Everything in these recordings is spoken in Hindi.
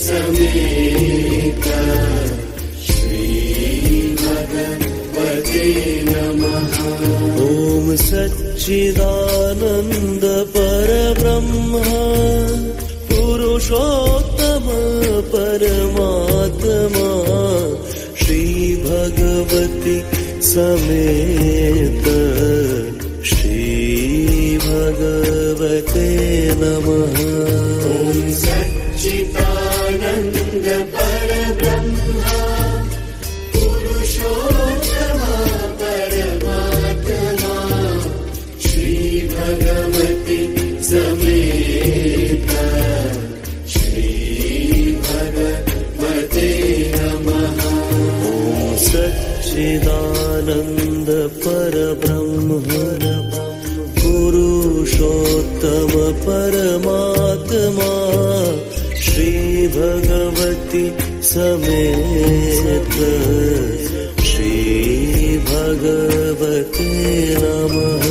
समेत श्री भगवते नमः। ओम सच्चिदानंद परब्रह्म पुरुषोत्तम परमात्मा श्री भगवती समेत श्री भगवते नमः। ओम सच्चिदानंद परब्रह्म पुरुषोत्तम परमात्मा श्री भगवती समेत श्री भगवते नमः। ओम सच्चिदानंद परब्रह्म पुरुषोत्तम परमात्मा श्री भगवती समेत श्री भगवते नमः।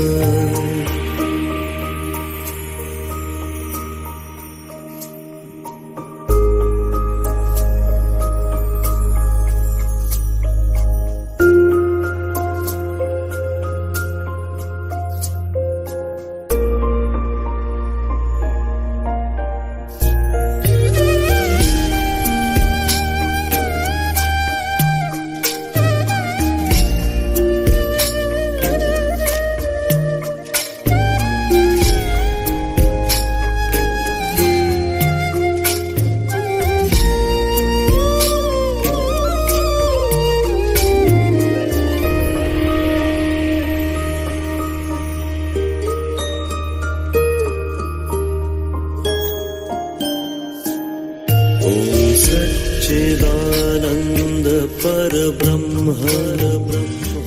सच्चिदानंद परब्रह्म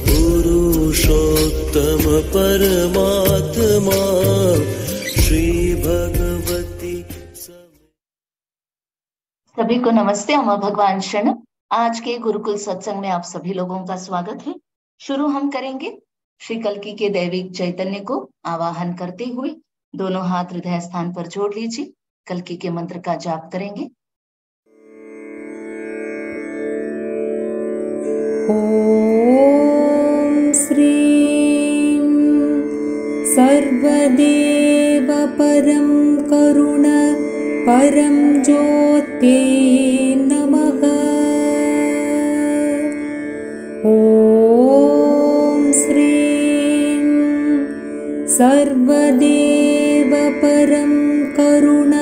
पुरुषोत्तम परमात्मा श्री भगवती। सभी को नमस्ते। अम्मा भगवान शरण। आज के गुरुकुल सत्संग में आप सभी लोगों का स्वागत है। शुरू हम करेंगे श्री कल्की के दैविक चैतन्य को आवाहन करते हुए। दोनों हाथ हृदय स्थान पर जोड़ लीजिए। कल्की के मंत्र का जाप करेंगे। ओम श्रीं सर्वदेव परं करुण परं ज्योते नमः। ओम श्रीं सर्वदेव परं करुण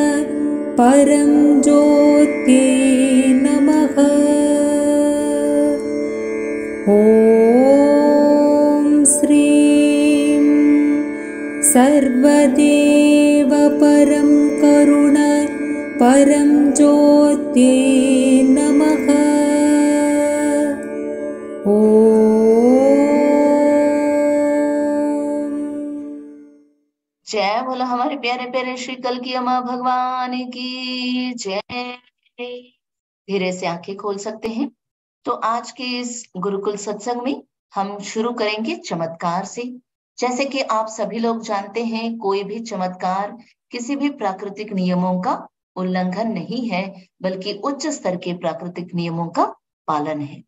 परं ज्योते नमः। ओम श्रीं सर्वदेव परं करुण परं ज्योते नमः। जय बोलो हमारे प्यारे प्यारे श्री कल्की अम्मा भगवान की जय। धीरे से आंखें खोल सकते हैं। तो आज के इस गुरुकुल सत्संग में हम शुरू करेंगे चमत्कार से। जैसे कि आप सभी लोग जानते हैं, कोई भी चमत्कार किसी भी प्राकृतिक नियमों का उल्लंघन नहीं है, बल्कि उच्च स्तर के प्राकृतिक नियमों का पालन है।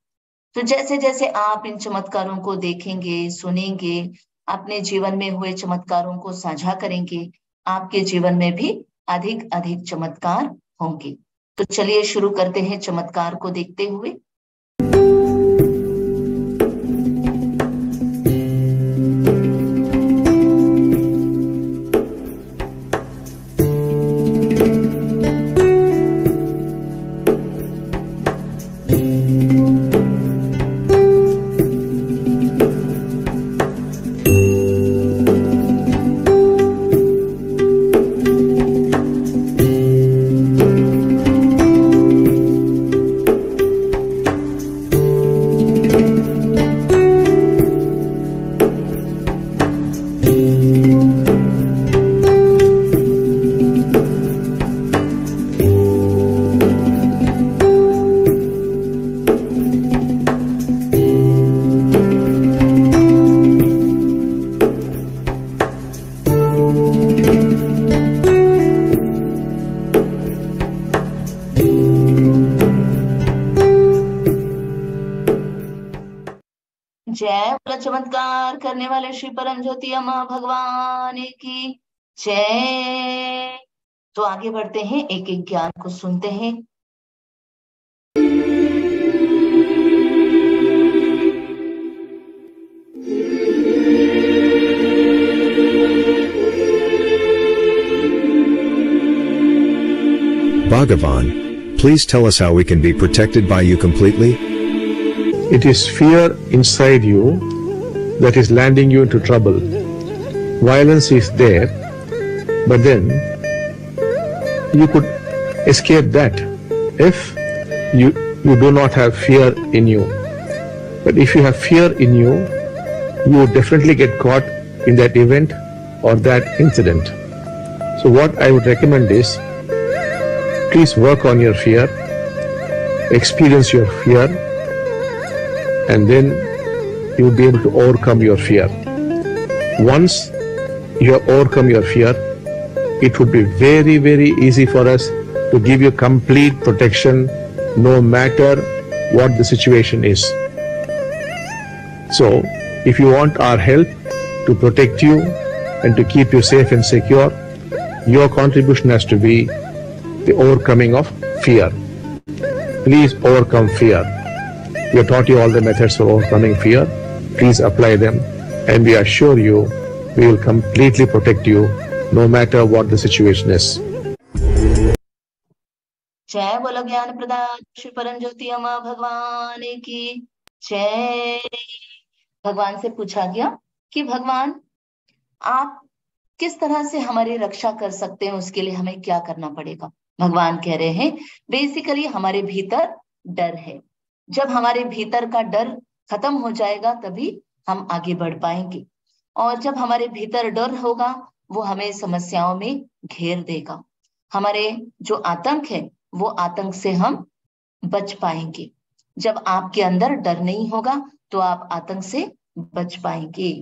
तो जैसे जैसे आप इन चमत्कारों को देखेंगे, सुनेंगे, अपने जीवन में हुए चमत्कारों को साझा करेंगे, आपके जीवन में भी अधिक अधिक चमत्कार होंगे। तो चलिए शुरू करते हैं चमत्कार को देखते हुए। जय बोलो चमत्कार करने वाले श्री परम ज्योति अम्मा भगवान की जय। तो आगे बढ़ते हैं, एक एक ज्ञान को सुनते हैं। Bhagavan, please tell us how we can be protected by you completely. It is fear inside you that is landing you into trouble. Violence is there, but then you could escape that if you do not have fear in you. But if you have fear in you, you would definitely get caught in that event or that incident. So what I would recommend is, please work on your fear, experience your fear, and then you will be able to overcome your fear. Once you have overcome your fear, it would be very, very easy for us to give you complete protection no matter what the situation is. So, if you want our help to protect you and to keep you safe and secure, your contribution has to be the overcoming of fear. Please overcome fear. We have taught you all the methods for overcoming fear. Please apply them, and we assure you we will completely protect you no matter what the situation is. जय बोलो ज्ञान प्रदान श्री परम ज्योति अम्मा भगवान की जय। भगवान से पूछा गया कि भगवान आप किस तरह से हमारी रक्षा कर सकते हैं, उसके लिए हमें क्या करना पड़ेगा। भगवान कह रहे हैं बेसिकली हमारे भीतर डर है। जब हमारे भीतर का डर खत्म हो जाएगा तभी हम आगे बढ़ पाएंगे, और जब हमारे भीतर डर होगा वो हमें समस्याओं में घेर देगा। हमारे जो आतंक है वो आतंक से हम बच पाएंगे। जब आपके अंदर डर नहीं होगा तो आप आतंक से बच पाएंगे।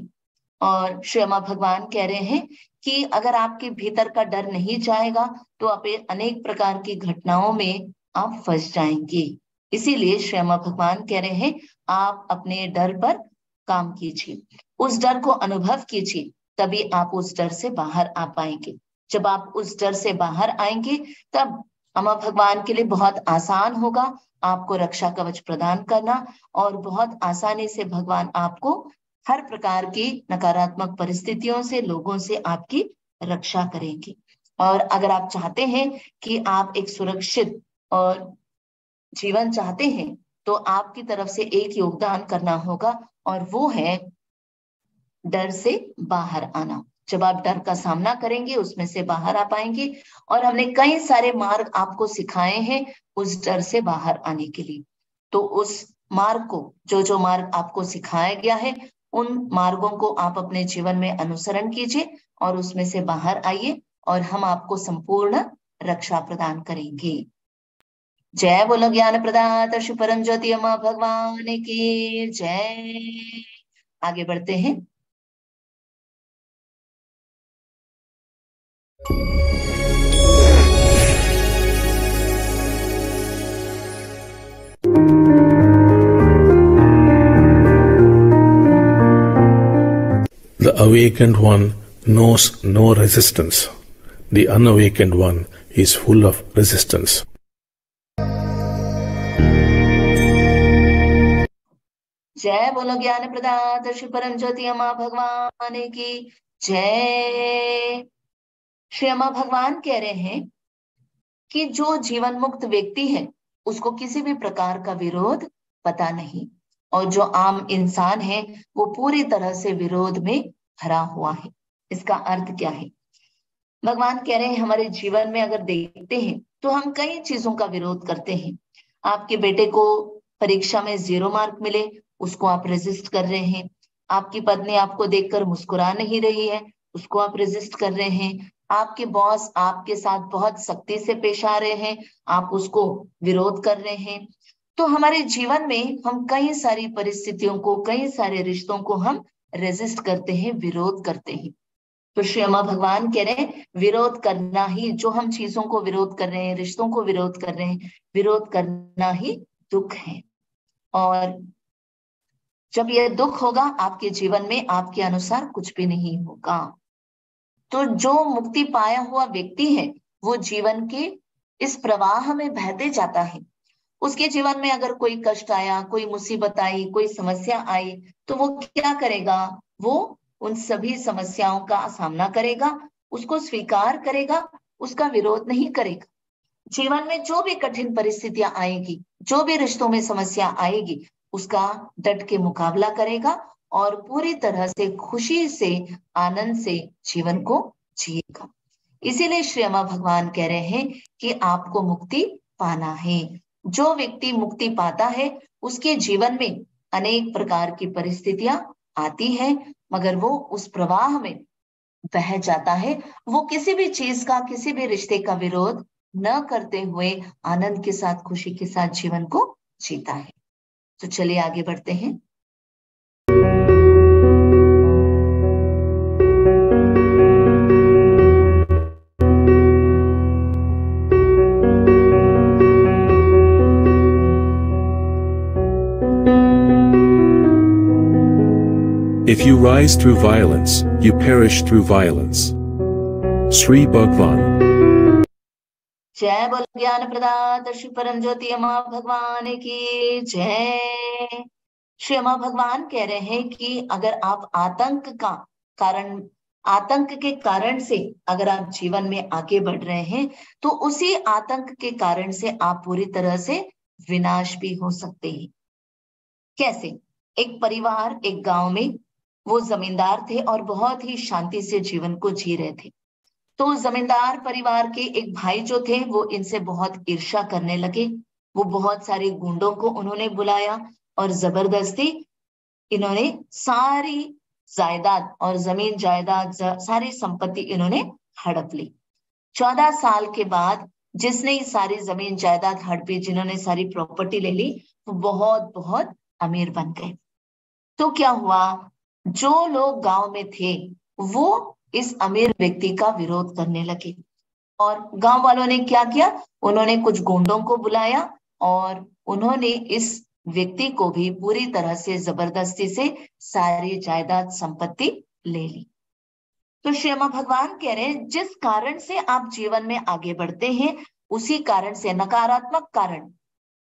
और श्री अम्मा भगवान कह रहे हैं कि अगर आपके भीतर का डर नहीं जाएगा तो आप अनेक प्रकार की घटनाओं में आप फंस जाएंगे। इसीलिए श्री अम्मा भगवान कह रहे हैं आप अपने डर पर काम कीजिए, उस डर को अनुभव कीजिए, तभी आप उस डर से बाहर आ पाएंगे। जब आप उस डर से बाहर आएंगे तब अम्मा भगवान के लिए बहुत आसान होगा आपको रक्षा कवच प्रदान करना, और बहुत आसानी से भगवान आपको हर प्रकार की नकारात्मक परिस्थितियों से, लोगों से आपकी रक्षा करेंगे। और अगर आप चाहते हैं कि आप एक सुरक्षित और जीवन चाहते हैं तो आपकी तरफ से एक योगदान करना होगा, और वो है डर से बाहर आना। जब आप डर का सामना करेंगे उसमें से बाहर आ पाएंगे। और हमने कई सारे मार्ग आपको सिखाए हैं उस डर से बाहर आने के लिए। तो उस मार्ग को, जो मार्ग आपको सिखाया गया है, उन मार्गों को आप अपने जीवन में अनुसरण कीजिए और उसमें से बाहर आइए, और हम आपको संपूर्ण रक्षा प्रदान करेंगे। जय बोलो ज्ञान प्रदाता श्री परम ज्योति अम्मा भगवान की जय। आगे बढ़ते हैं। The awakened one knows no resistance. The unawakened one is full of resistance. जय बोलो ज्ञान प्रदाता श्री परम ज्योति अम्मा भगवान की जय। श्री अम्मा भगवान कह रहे हैं कि जो जीवन मुक्त व्यक्ति है उसको किसी भी प्रकार का विरोध पता नहीं, और जो आम इंसान है वो पूरी तरह से विरोध में भरा हुआ है। इसका अर्थ क्या है? भगवान कह रहे हैं हमारे जीवन में अगर देखते हैं तो हम कई चीजों का विरोध करते हैं। आपके बेटे को परीक्षा में 0 मार्क मिले, उसको आप रेजिस्ट कर रहे हैं। आपकी पत्नी आपको देखकर मुस्कुरा नहीं रही है, उसको आप रेजिस्ट कर रहे हैं। आपके बॉस आपके साथ बहुत सख्ती से पेश आ रहे हैं, आप उसको विरोध कर रहे हैं। तो हमारे जीवन में हम कई सारी परिस्थितियों को, कई सारे रिश्तों को हम रेजिस्ट करते हैं, विरोध करते हैं। तो श्री अम्मा भगवान कह रहे हैं विरोध करना ही, जो हम चीजों को विरोध कर रहे हैं, रिश्तों को विरोध कर रहे हैं, विरोध करना ही दुख है। और जब यह दुख होगा आपके जीवन में, आपके अनुसार कुछ भी नहीं होगा। तो जो मुक्ति पाया हुआ व्यक्ति है वो जीवन के इस प्रवाह में बहते जाता है। उसके जीवन में अगर कोई कष्ट आया, कोई मुसीबत आई, कोई समस्या आई, तो वो क्या करेगा? वो उन सभी समस्याओं का सामना करेगा, उसको स्वीकार करेगा, उसका विरोध नहीं करेगा। जीवन में जो भी कठिन परिस्थितियां आएगी, जो भी रिश्तों में समस्या आएगी, उसका डट के मुकाबला करेगा और पूरी तरह से खुशी से, आनंद से जीवन को जिएगा। इसीलिए श्री अम्मा भगवान कह रहे हैं कि आपको मुक्ति पाना है। जो व्यक्ति मुक्ति पाता है उसके जीवन में अनेक प्रकार की परिस्थितियां आती हैं, मगर वो उस प्रवाह में बह जाता है। वो किसी भी चीज का, किसी भी रिश्ते का विरोध न करते हुए आनंद के साथ, खुशी के साथ जीवन को जीता है। तो चलिए आगे बढ़ते हैं। If you rise through violence, you perish through violence. Sri Bhagwan. जय बोल ज्ञान प्रदाता श्री परम ज्योति अम्मा भगवान की जय। श्री अम्मा भगवान कह रहे हैं कि अगर आप आतंक के कारण से अगर आप जीवन में आगे बढ़ रहे हैं, तो उसी आतंक के कारण से आप पूरी तरह से विनाश भी हो सकते हैं। कैसे? एक परिवार, एक गांव में वो जमींदार थे और बहुत ही शांति से जीवन को जी रहे थे। तो जमींदार परिवार के एक भाई जो थे वो इनसे बहुत ईर्ष्या करने लगे। वो बहुत सारे गुंडों को उन्होंने बुलाया और जबरदस्ती इन्होंने सारी जायदाद और जमीन जायदाद, सारी संपत्ति इन्होंने हड़प ली। 14 साल के बाद जिसने ये सारी जमीन जायदाद हड़पी, जिन्होंने सारी प्रॉपर्टी ले ली, वो बहुत बहुत अमीर बन गए। तो क्या हुआ? जो लोग गांव में थे वो इस अमीर व्यक्ति का विरोध करने लगे और गांव वालों ने क्या किया? उन्होंने कुछ गुंडों को बुलाया और उन्होंने इस व्यक्ति को भी पूरी तरह से जबरदस्ती से सारी जायदाद संपत्ति ले ली। तो श्री अम्मा भगवान कह रहे हैं, जिस कारण से आप जीवन में आगे बढ़ते हैं उसी कारण से, नकारात्मक कारण,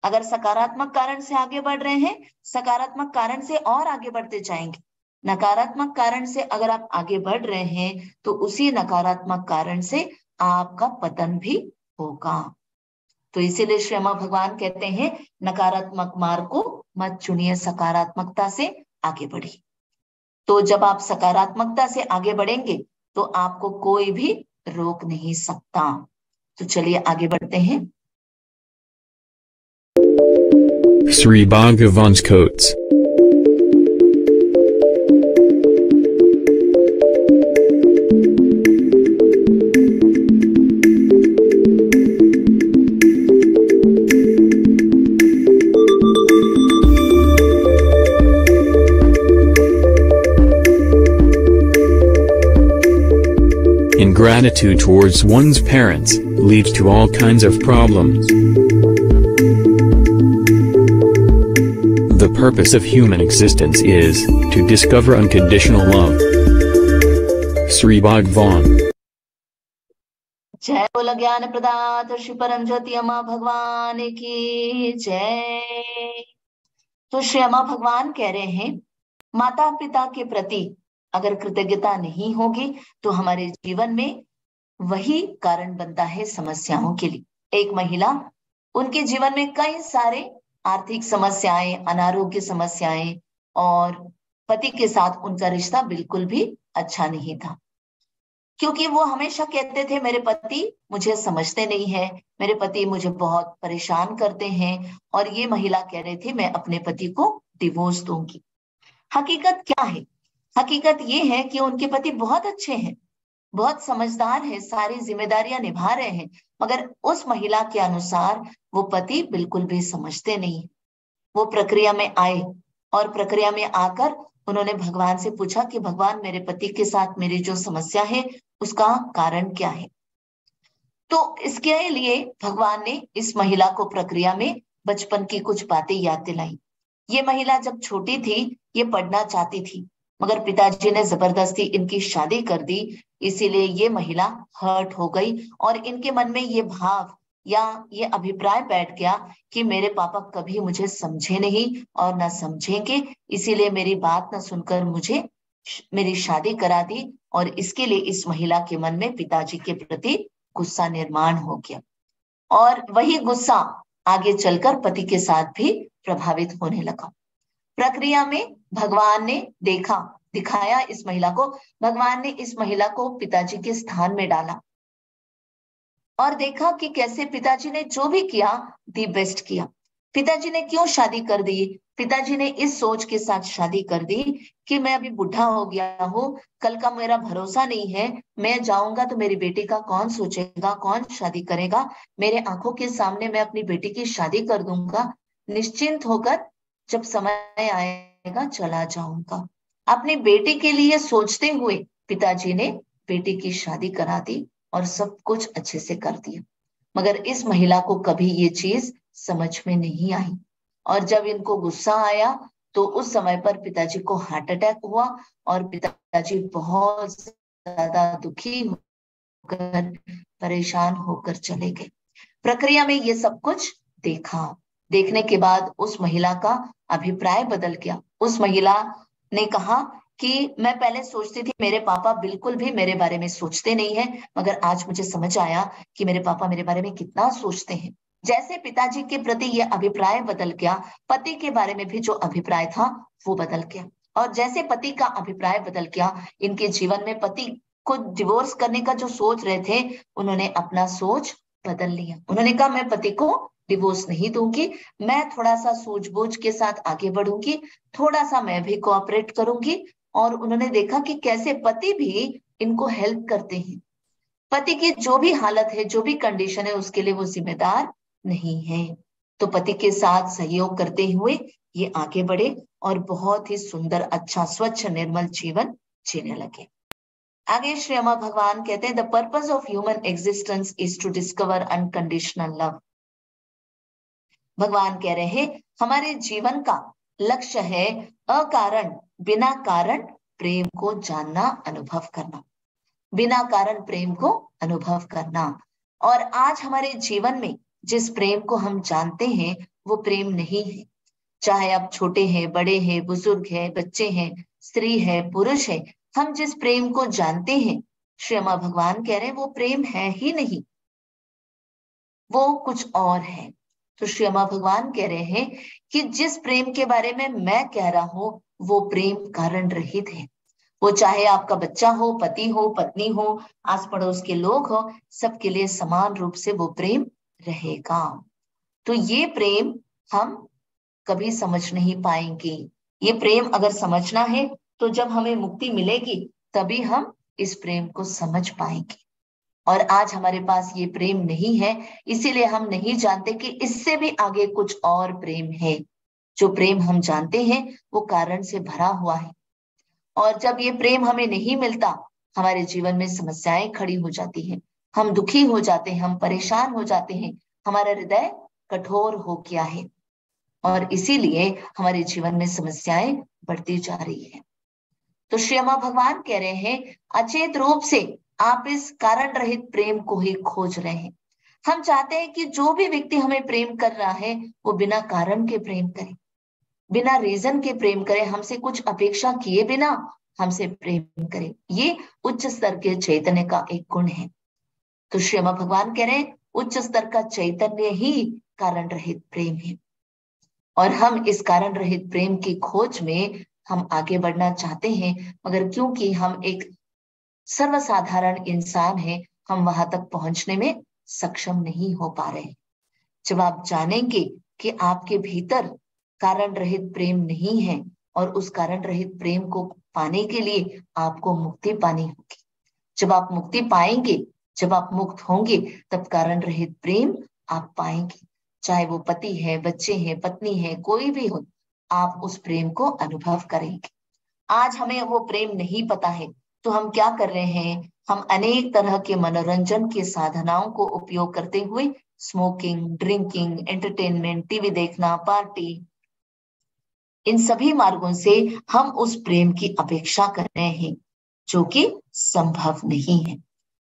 अगर सकारात्मक कारण से आगे बढ़ रहे हैं, सकारात्मक कारण से और आगे बढ़ते जाएंगे। नकारात्मक कारण से अगर आप आगे बढ़ रहे हैं तो उसी नकारात्मक कारण से आपका पतन भी होगा। तो इसीलिए श्री अम्मा भगवान कहते हैं, नकारात्मक मार्ग को मत चुनिए, सकारात्मकता से आगे बढ़िए। तो जब आप सकारात्मकता से आगे बढ़ेंगे तो आपको कोई भी रोक नहीं सकता। तो चलिए आगे बढ़ते हैं। Sri Bhagavan's quotes. Ingratitude towards one's parents leads to all kinds of problems. The purpose of human existence is to discover unconditional love. Sri Bhagavan. जय बोल ज्ञान प्रदाता श्री परम ज्योति अम्मा भगवान की जय। तो श्री अम्मा भगवान कह रहे हैं, माता पिता के प्रति अगर कृतज्ञता नहीं होगी तो हमारे जीवन में वही कारण बनता है समस्याओं के लिए। एक महिला, उनके जीवन में कई सारे आर्थिक समस्याएं, अनारोग्य समस्याएं और पति के साथ उनका रिश्ता बिल्कुल भी अच्छा नहीं था, क्योंकि वो हमेशा कहते थे मेरे पति मुझे समझते नहीं है, मेरे पति मुझे बहुत परेशान करते हैं। और ये महिला कह रही थी मैं अपने पति को डिवोर्स दूंगी। हकीकत क्या है? हकीकत ये है कि उनके पति बहुत अच्छे हैं, बहुत समझदार है, सारी जिम्मेदारियां निभा रहे हैं, मगर उस महिला के अनुसार वो पति बिल्कुल भी समझते नहीं। वो प्रक्रिया में आए और प्रक्रिया में आकर उन्होंने भगवान से पूछा कि भगवान, मेरे पति के साथ मेरी जो समस्या है उसका कारण क्या है? तो इसके लिए भगवान ने इस महिला को प्रक्रिया में बचपन की कुछ बातें याद दिलाई। ये महिला जब छोटी थी ये पढ़ना चाहती थी, मगर पिताजी ने जबरदस्ती इनकी शादी कर दी। इसीलिए ये महिला हर्ट हो गई और इनके मन में ये भाव या ये अभिप्राय बैठ गया कि मेरे पापा कभी मुझे समझे नहीं और ना समझेंगे, इसीलिए मेरी बात ना सुनकर मुझे मेरी शादी करा दी। और इसके लिए इस महिला के मन में पिताजी के प्रति गुस्सा निर्माण हो गया और वही गुस्सा आगे चलकर पति के साथ भी प्रभावित होने लगा। प्रक्रिया में भगवान ने दिखाया इस महिला को, भगवान ने इस महिला को पिताजी के स्थान में डाला और देखा कि कैसे पिताजी ने जो भी किया दी बेस्ट किया। पिताजी ने क्यों शादी कर दी? पिताजी ने इस सोच के साथ शादी कर दी कि मैं अभी बुढ़ा हो गया हूँ, कल का मेरा भरोसा नहीं है, मैं जाऊंगा तो मेरी बेटी का कौन सोचेगा, कौन शादी करेगा, मेरे आंखों के सामने मैं अपनी बेटी की शादी कर दूंगा, निश्चिंत होकर जब समय आएगा चला जाऊंगा। अपनी बेटी के लिए सोचते हुए पिताजी ने बेटी की शादी करा दी और सब कुछ अच्छे से कर दिया। मगर इस महिला को कभी ये चीज समझ में नहीं आई और जब इनको गुस्सा आया तो उस समय पर पिताजी को हार्ट अटैक हुआ और पिताजी बहुत ज्यादा दुखी होकर परेशान होकर चले गए। प्रक्रिया में ये सब कुछ देखने के बाद उस महिला का अभिप्राय बदल गया। उस महिला ने कहा कि मैं पहले सोचती थी मेरे पापा बिल्कुल भी मेरे बारे में सोचते नहीं है, मगर आज मुझे समझ आया कि मेरे पापा मेरे बारे में कितना सोचते हैं। जैसे पिताजी के प्रति यह अभिप्राय बदल गया, पति के बारे में भी जो अभिप्राय था वो बदल गया। और जैसे पति का अभिप्राय बदल गया, इनके जीवन में पति को डिवोर्स करने का जो सोच रहे थे, उन्होंने अपना सोच बदल लिया। उन्होंने कहा मैं पति को डिवोर्स नहीं दूंगी, मैं थोड़ा सा सूझबूझ के साथ आगे बढ़ूंगी, थोड़ा सा मैं भी कोऑपरेट करूंगी। और उन्होंने देखा कि कैसे पति भी इनको हेल्प करते हैं। पति की जो भी हालत है, जो भी कंडीशन है, उसके लिए वो जिम्मेदार नहीं है। तो पति के साथ सहयोग करते हुए ये आगे बढ़े और बहुत ही सुंदर, अच्छा, स्वच्छ, निर्मल जीवन जीने लगे। आगे श्री अम्मा भगवान कहते हैं, the purpose of human existence is to discover unconditional love. भगवान कह रहे हैं हमारे जीवन का लक्ष्य है अकारण, बिना कारण प्रेम को जानना, अनुभव करना, बिना कारण प्रेम को अनुभव करना। और आज हमारे जीवन में जिस प्रेम को हम जानते हैं वो प्रेम नहीं है। चाहे आप छोटे हैं, बड़े हैं, बुजुर्ग हैं, बच्चे हैं, स्त्री है, पुरुष है, हम जिस प्रेम को जानते हैं, श्री अम्मा भगवान कह रहे हैं वो प्रेम है ही नहीं, वो कुछ और है। तो श्री अम्मा भगवान कह रहे हैं कि जिस प्रेम के बारे में मैं कह रहा हूं वो प्रेम कारण रहित है। वो चाहे आपका बच्चा हो, पति हो, पत्नी हो, आस पड़ोस के लोग हो, सबके लिए समान रूप से वो प्रेम रहेगा। तो ये प्रेम हम कभी समझ नहीं पाएंगे। ये प्रेम अगर समझना है तो जब हमें मुक्ति मिलेगी तभी हम इस प्रेम को समझ पाएंगे। और आज हमारे पास ये प्रेम नहीं है, इसीलिए हम नहीं जानते कि इससे भी आगे कुछ और प्रेम है। जो प्रेम हम जानते हैं वो कारण से भरा हुआ है। और जब ये प्रेम हमें नहीं मिलता, हमारे जीवन में समस्याएं खड़ी हो जाती हैं, हम दुखी हो जाते हैं, हम परेशान हो जाते हैं, हमारा हृदय कठोर हो गया है और इसीलिए हमारे जीवन में समस्याएं बढ़ती जा रही है। तो श्री अम्मा भगवान कह रहे हैं अचेत रूप से आप इस कारण रहित प्रेम को ही खोज रहे हैं। हम चाहते हैं कि जो भी व्यक्ति हमें प्रेम कर रहा है वो बिना कारण के प्रेम करे, बिना रीजन के प्रेम करे, हमसे कुछ अपेक्षा किए बिना हमसे प्रेम करे। ये उच्च स्तर के चैतन्य का एक गुण है। तो श्री अम्मा भगवान कह रहे हैं उच्च स्तर का चैतन्य ही कारण रहित प्रेम है और हम इस कारण रहित प्रेम की खोज में हम आगे बढ़ना चाहते हैं, मगर क्योंकि हम एक सर्वसाधारण इंसान हैं, हम वहां तक पहुंचने में सक्षम नहीं हो पा रहे। जब आप जानेंगे कि आपके भीतर कारण रहित प्रेम नहीं है और उस कारण रहित प्रेम को पाने के लिए आपको मुक्ति पानी होगी। जब आप मुक्ति पाएंगे, जब आप मुक्त होंगे, तब कारण रहित प्रेम आप पाएंगे। चाहे वो पति है, बच्चे हैं, पत्नी है, कोई भी हो, आप उस प्रेम को अनुभव करेंगे। आज हमें वो प्रेम नहीं पता है तो हम क्या कर रहे हैं, हम अनेक तरह के मनोरंजन के साधनाओं को उपयोग करते हुए स्मोकिंग, ड्रिंकिंग, एंटरटेनमेंट, टीवी देखना, पार्टी, इन सभी मार्गों से हम उस प्रेम की अपेक्षा कर रहे हैं जो कि संभव नहीं है।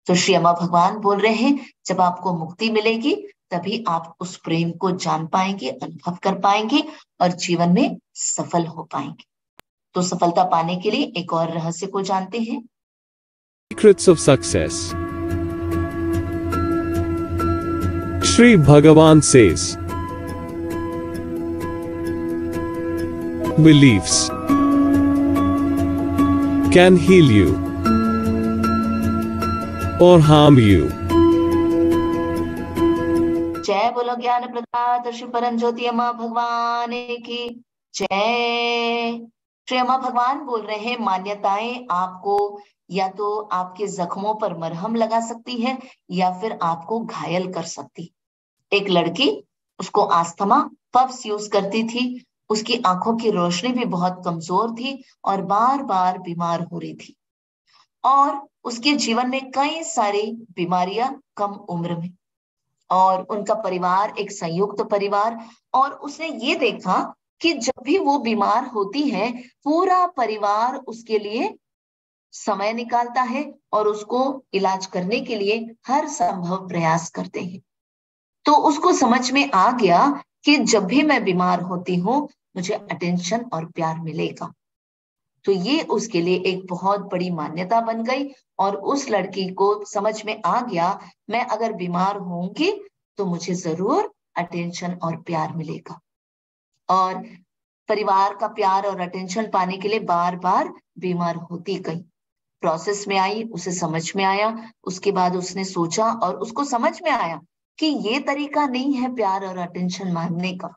तो श्री अम्मा भगवान बोल रहे हैं, जब आपको मुक्ति मिलेगी तभी आप उस प्रेम को जान पाएंगे, अनुभव कर पाएंगे और जीवन में सफल हो पाएंगे। तो सफलता पाने के लिए एक और रहस्य को जानते हैं। Secrets of Success. Shri Bhagavan says, beliefs can heal you or harm you. जय बोलो ज्ञान प्रदाता श्री परम ज्योति अम्मा भगवान की जय। श्री अम्मा भगवान बोल रहे हैं, मान्यताएं आपको या तो आपके जख्मों पर मरहम लगा सकती है या फिर आपको घायल कर सकती। एक लड़की, उसको आस्थमा, पफ्स यूज करती थी, उसकी आंखों की रोशनी भी बहुत कमजोर थी और बार बार बीमार हो रही थी और उसके जीवन में कई सारी बीमारियां कम उम्र में, और उनका परिवार एक संयुक्त परिवार, और उसने ये देखा कि जब भी वो बीमार होती है पूरा परिवार उसके लिए समय निकालता है और उसको इलाज करने के लिए हर संभव प्रयास करते हैं। तो उसको समझ में आ गया कि जब भी मैं बीमार होती हूँ मुझे अटेंशन और प्यार मिलेगा। तो ये उसके लिए एक बहुत बड़ी मान्यता बन गई और उस लड़की को समझ में आ गया, मैं अगर बीमार होंगी तो मुझे जरूर अटेंशन और प्यार मिलेगा। और परिवार का प्यार और अटेंशन पाने के लिए बार बार बीमार होती गई। प्रोसेस में आई, उसे समझ में आया, उसके बाद उसने सोचा और उसको समझ में आया कि ये तरीका नहीं है प्यार और अटेंशन मांगने का।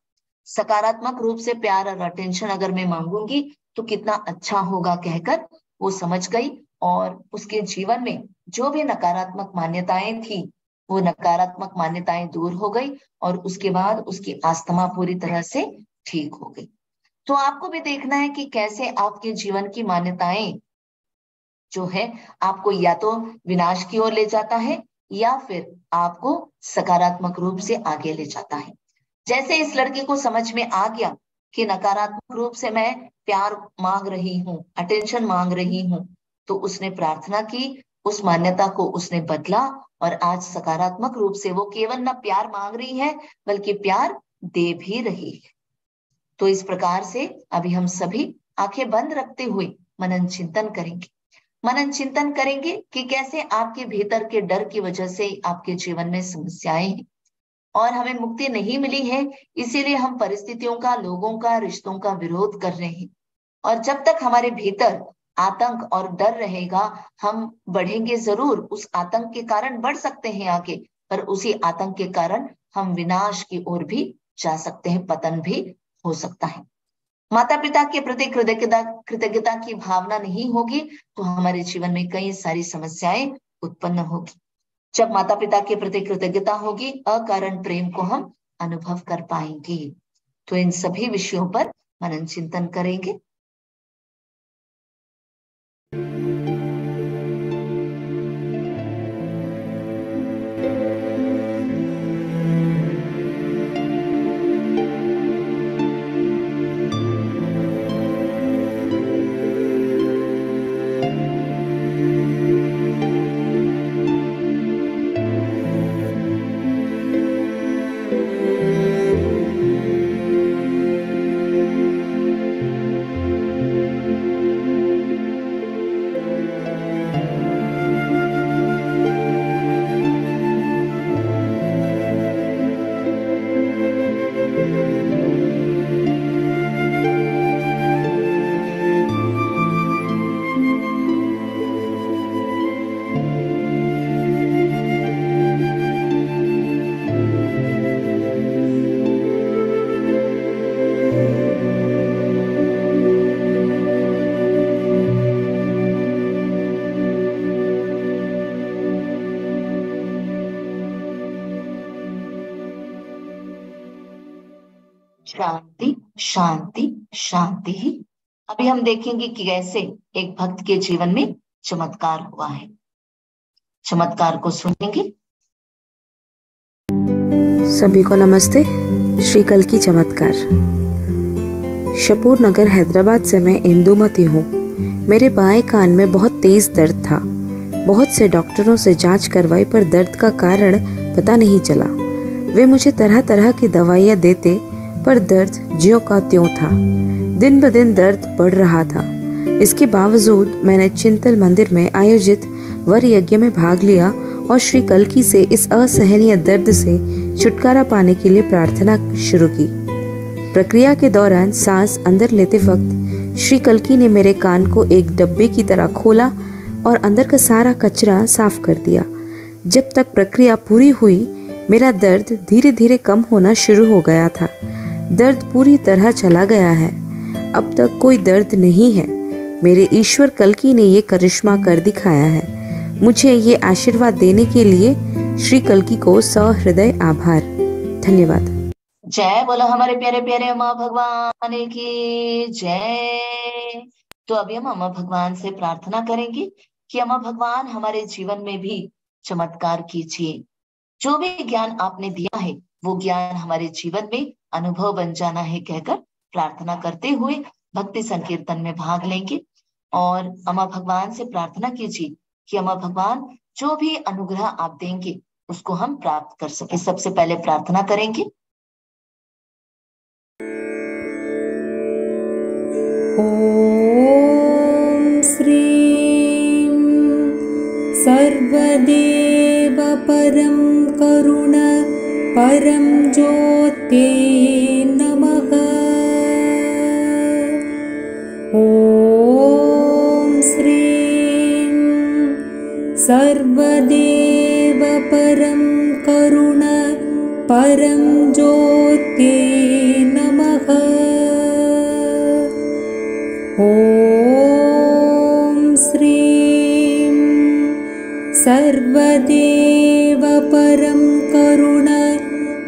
सकारात्मक रूप से प्यार और अटेंशन अगर मैं मांगूंगी तो कितना अच्छा होगा कहकर वो समझ गई और उसके जीवन में जो भी नकारात्मक मान्यताएं थी वो नकारात्मक मान्यताएं दूर हो गई और उसके बाद उसकी आस्थमा पूरी तरह से ठीक हो गई। तो आपको भी देखना है कि कैसे आपके जीवन की मान्यताएं जो है आपको या तो विनाश की ओर ले जाता है या फिर आपको सकारात्मक रूप से आगे ले जाता है। जैसे इस लड़की को समझ में आ गया कि नकारात्मक रूप से मैं प्यार मांग रही हूँ, अटेंशन मांग रही हूँ, तो उसने प्रार्थना की, उस मान्यता को उसने बदला और आज सकारात्मक रूप से वो केवल न प्यार मांग रही है बल्कि प्यार दे भी रही है। तो इस प्रकार से अभी हम सभी आंखें बंद रखते हुए मनन चिंतन करेंगे। मनन चिंतन करेंगे कि कैसे आपके भीतर के डर की वजह से आपके जीवन में समस्याएं हैं और हमें मुक्ति नहीं मिली है, इसीलिए हम परिस्थितियों का, लोगों का, रिश्तों का विरोध कर रहे हैं। और जब तक हमारे भीतर आतंक और डर रहेगा हम बढ़ेंगे जरूर, उस आतंक के कारण बढ़ सकते हैं आगे, पर उसी आतंक के कारण हम विनाश की ओर भी जा सकते हैं, पतन भी हो सकता है। माता पिता के प्रति कृतज्ञता की भावना नहीं होगी तो हमारे जीवन में कई सारी समस्याएं उत्पन्न होगी। जब माता पिता के प्रति कृतज्ञता होगी, अकारण प्रेम को हम अनुभव कर पाएंगे। तो इन सभी विषयों पर मनन चिंतन करेंगे। शांति शांति शांति ही। अभी हम देखेंगे कि कैसे एक भक्त के जीवन में चमत्कार हुआ है। चमत्कार को सुनेंगे। सभी को नमस्ते। श्री कल की चमत्कार। शपूर नगर हैदराबाद से मैं इंदुमती हूँ। मेरे बाएं कान में बहुत तेज दर्द था। बहुत से डॉक्टरों से जांच करवाई पर दर्द का कारण पता नहीं चला। वे मुझे तरह तरह की दवाइयाँ देते पर दर्द ज्यों का त्यों था। दिन ब दिन दर्द बढ़ रहा था। इसके बावजूद मैंने चिंतल मंदिर में आयोजित वर यज्ञ में भाग लिया और श्री कल्की से इस असहनीय दर्द से छुटकारा पाने के लिए प्रार्थना शुरू की। प्रक्रिया के दौरान सांस अंदर लेते वक्त श्री कल्की ने मेरे कान को एक डब्बे की तरह खोला और अंदर का सारा कचरा साफ कर दिया। जब तक प्रक्रिया पूरी हुई मेरा दर्द धीरे धीरे कम होना शुरू हो गया था। दर्द पूरी तरह चला गया है। अब तक कोई दर्द नहीं है। मेरे ईश्वर कल्की ने ये करिश्मा कर दिखाया है। मुझे ये आशीर्वाद देने के लिए श्री कल्की को सहृदय आभार। धन्यवाद। जय बोलो हमारे प्यारे प्यारे माँ भगवान की जय। तो अभी हम अम्मा भगवान से प्रार्थना करेंगे कि अम्मा भगवान हमारे जीवन में भी चमत्कार कीजिए। जो भी ज्ञान आपने दिया है वो ज्ञान हमारे जीवन में अनुभव बन जाना है कहकर प्रार्थना करते हुए भक्ति संकीर्तन में भाग लेंगे। और अम्मा भगवान से प्रार्थना कीजिए कि अम्मा भगवान जो भी अनुग्रह आप देंगे उसको हम प्राप्त कर सके। सबसे पहले प्रार्थना करेंगे। ॐ श्रीं सर्वदेव परं करुण परं ज्योते नमः। ॐ श्रीं सर्वदेव परं करुण परं ज्योते नमः। ॐ श्रीं सर्वदेव परं करुण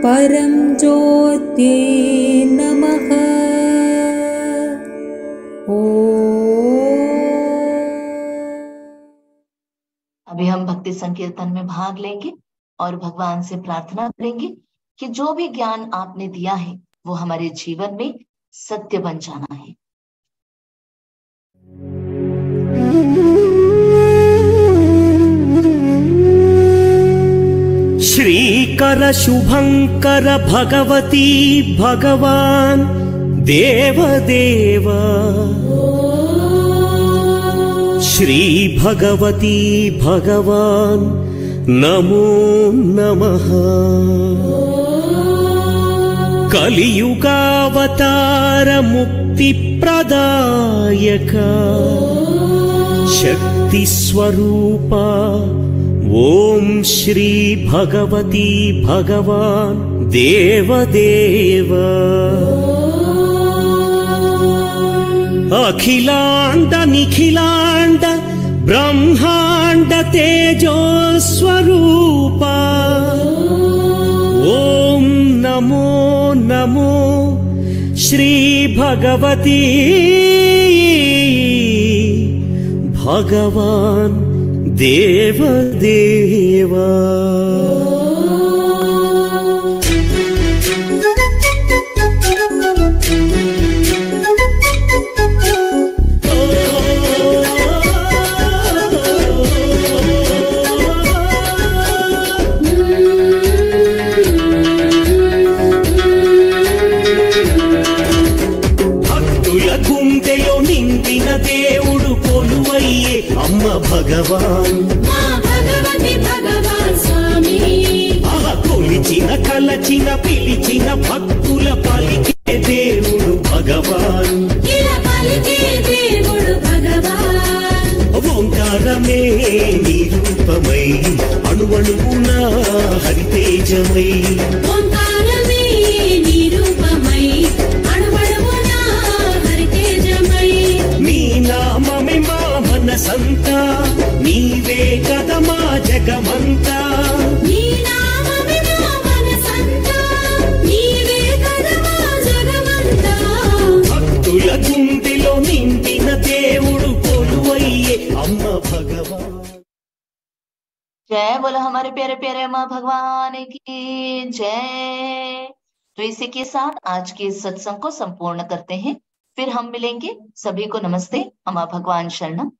परं ज्योते नमः। अभी हम भक्ति संकीर्तन में भाग लेंगे और भगवान से प्रार्थना करेंगे कि जो भी ज्ञान आपने दिया है वो हमारे जीवन में सत्य बन जाना है। श्रीकर शुभंकर भगवती भगवान देवदेव। श्री भगवती भगवान नमो नमः। कलियुगावतार मुक्ति प्रदायक शक्ति स्वरूपा ओम श्री भगवती भगवान देवदेव। अखिलांड निखिलांड ब्रह्मांड तेजो स्वरूपा ओम नमो नमो श्री भगवती भगवान देवदेवा। భగవాన్ భగవతి భగవాన్ స్వామి కొలిచిన కలచిన పిలిచిన భక్తుల పలికే దేవుడు భగవాన్ ఓంకారమే నిరూపమై అణువణువున హరితేజమై నీ నామమే మా మనసంతా నీవే కదా మా జగమంతా భక్తుల గుండెలో నిండిన దేవుడు కొలువయ్యే అమ్మ భగవాన్। जय बोलो हमारे प्यारे प्यारे माँ भगवान की जय। तो इसी के साथ आज के सत्संग को संपूर्ण करते हैं। फिर हम मिलेंगे। सभी को नमस्ते। अमा भगवान शरणम।